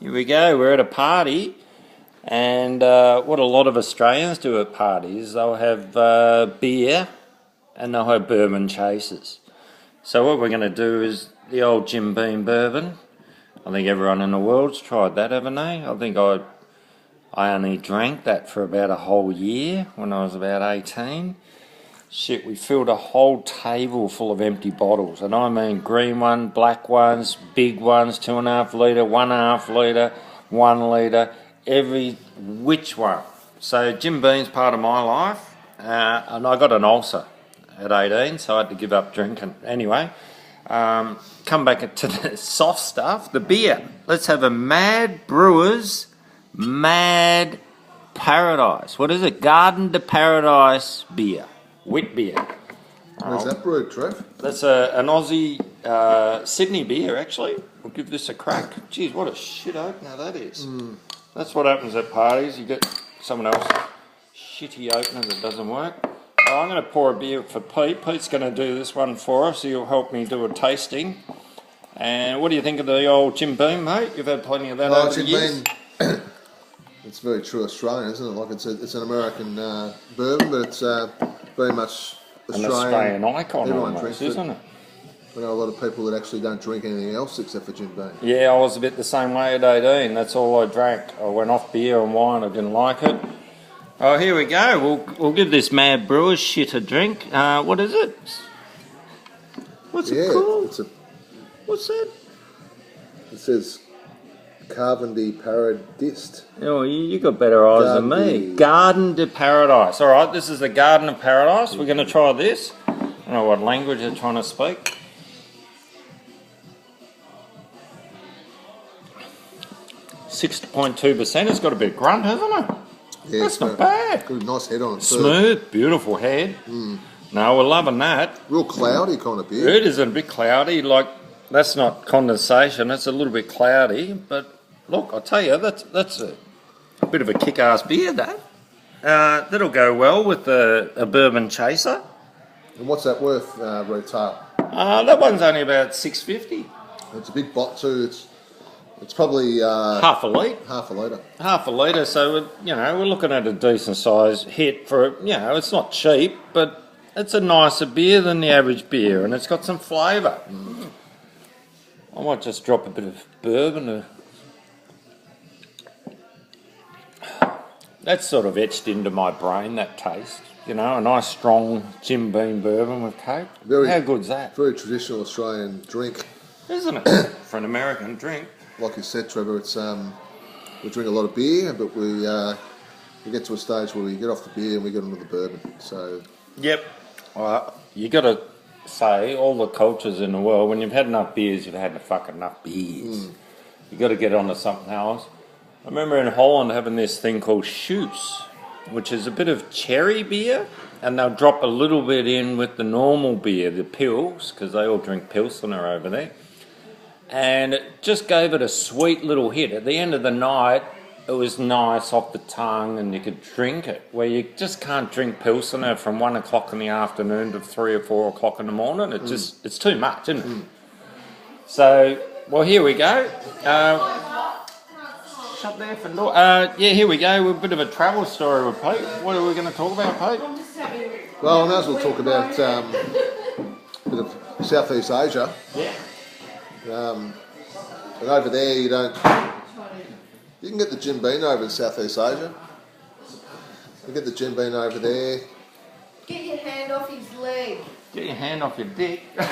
Here we go, we're at a party, and what a lot of Australians do at parties, they'll have beer and they'll have bourbon chasers. So what we're going to do is the old Jim Beam bourbon. I think everyone in the world's tried that, haven't they? I think I only drank that for about a whole year when I was about 18. Shit, we filled a whole table full of empty bottles, and I mean green ones, black ones, big ones, 2.5 litre, 1.5 litre, 1 litre, every which one. So Jim Beam's part of my life, and I got an ulcer at 18, so I had to give up drinking. Anyway, come back to the soft stuff, the beer. Let's have a Mad Brewers Mad Paradise. What is it? Garden to Paradise beer. Wit beer. Where's that brewed, Trev? That's an Aussie Sydney beer, actually. We'll give this a crack. Jeez, what a shit opener that is. That's what happens at parties. You get someone else shitty opener that doesn't work. Oh, I'm going to pour a beer for Pete. Pete's going to do this one for us. He'll help me do a tasting. And what do you think of the old Jim Beam, mate? You've had plenty of that over the years. Beam. It's very true Australian, isn't it? Like it's an American bourbon, but it's very much Australian. An Australian icon Everyone almost, drinks isn't it? I know a lot of people that actually don't drink anything else except for Jim Beam. Yeah, I was a bit the same way at 18. That's all I drank. I went off beer and wine. I didn't like it. Oh, here we go. We'll give this Mad Brewers shit a drink. What is it? What's it called? What's that? It says Carvendy Paradist. Oh, you got better eyes than me. Garden to Paradise. All right, this is the Garden of Paradise. We're going to try this. I don't know what language they're trying to speak. .2%. It's got a bit of grunt, hasn't it? Yeah, that's not bad. Got a nice head on it. Smooth, beautiful head. No, we're loving that. Real cloudy kind of beer. It is a bit cloudy. Like, that's not condensation. It's a little bit cloudy. But look, I'll tell you, that's a bit of a kick-ass beer, that. That'll go well with a bourbon chaser. And what's that worth retail? That one's only about $6.50. It's a big bot too. It's probably half a litre. Half a litre. Half a litre. So we're looking at a decent size hit for it's not cheap, but it's a nicer beer than the average beer, and it's got some flavour. I might just drop a bit of bourbon. That's sort of etched into my brain, that taste. A nice strong Jim Beam bourbon with Coke. How good's that? Very traditional Australian drink. Isn't it? For an American drink. Like you said, Trevor, it's we drink a lot of beer, but we get to a stage where we get off the beer and we get onto the bourbon. So. Yep. You got to say, all the cultures in the world, when you've had enough beers, you've had fucking enough beers. You got to get onto something else. I remember in Holland having this thing called Shoes, which is a bit of cherry beer, and they'll drop a little bit in with the normal beer, the Pils, because they all drink Pilsener over there. And it just gave it a sweet little hit. At the end of the night, it was nice off the tongue and you could drink it, where you just can't drink Pilsener from 1 o'clock in the afternoon to 3 or 4 o'clock in the morning. It's too much, isn't it? So, well, here we go. Shut there for door. Here we go. We're a bit of a travel story with Pete. What are we going to talk about, Pete? Well, I may as well talk about a bit of Southeast Asia. Yeah. And over there, you can get the Jim Beam over in Southeast Asia. You get the Jim Beam over there. Get your hand off his leg. Get your hand off your dick. What?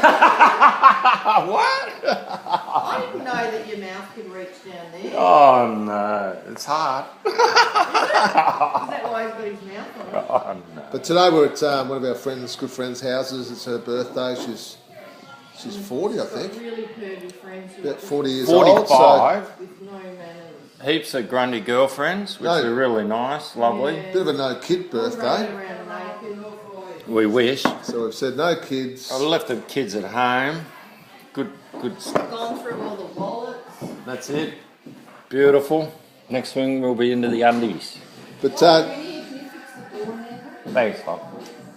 I didn't know that your mouth could reach down there. Oh no, it's hard. Is that why he's got his mouth on it? Oh no. But today we're at one of our good friends' houses. It's her birthday. She's 40, I think. Really pervy friends. About 40 years 45. old. So with no manners. Heaps of grundy girlfriends, which are really nice, lovely. Yeah. bit of a no-kid birthday. Running around naked. We wish. So we've said no kids. I left the kids at home. Good stuff. Gone through all the wallets. That's it. Beautiful. Next thing we'll be into the undies. But Can you fix the door handle? Thanks, Bob.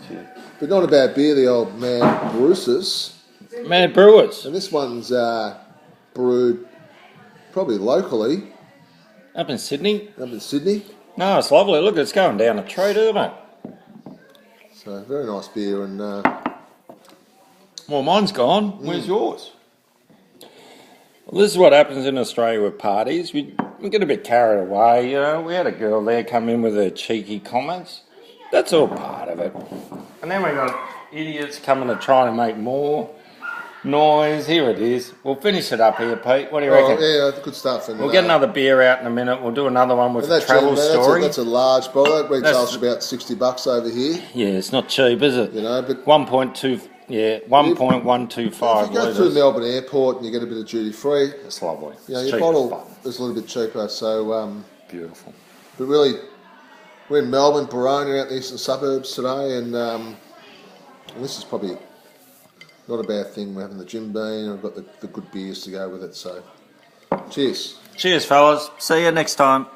Cheers. but not a bad beer, the old Mad Brewers. Mad Brewers. And this one's brewed probably locally Up in Sydney. up in Sydney. No, it's lovely. Look, it's going down a treat, isn't it? So very nice beer, and Well, mine's gone. Where's yours? Well, this is what happens in Australia with parties. We get a bit carried away, you know. We had a girl there come in with her cheeky comments. That's all part of it. And then we got idiots coming to try and make more noise. Here it is. We'll finish it up here, Pete. What do you reckon? yeah, good stuff. And, We'll get another beer out in a minute. We'll do another one with and a travel story. That's a large bottle. That retails for about $60 over here. Yeah, it's not cheap, is it? You know, but 1.2, yeah, 1.125 if you go through litres. Melbourne Airport and you get a bit of duty free, It's lovely. you know, It's your cheap as bottle fuck. is a little bit cheaper. So, Beautiful. but really, we're in Melbourne, Boronia, out in the eastern suburbs today, and this is probably not a bad thing. We're having the Jim Beam, and we've got the good beers to go with it. So, cheers. Cheers, fellas. See you next time.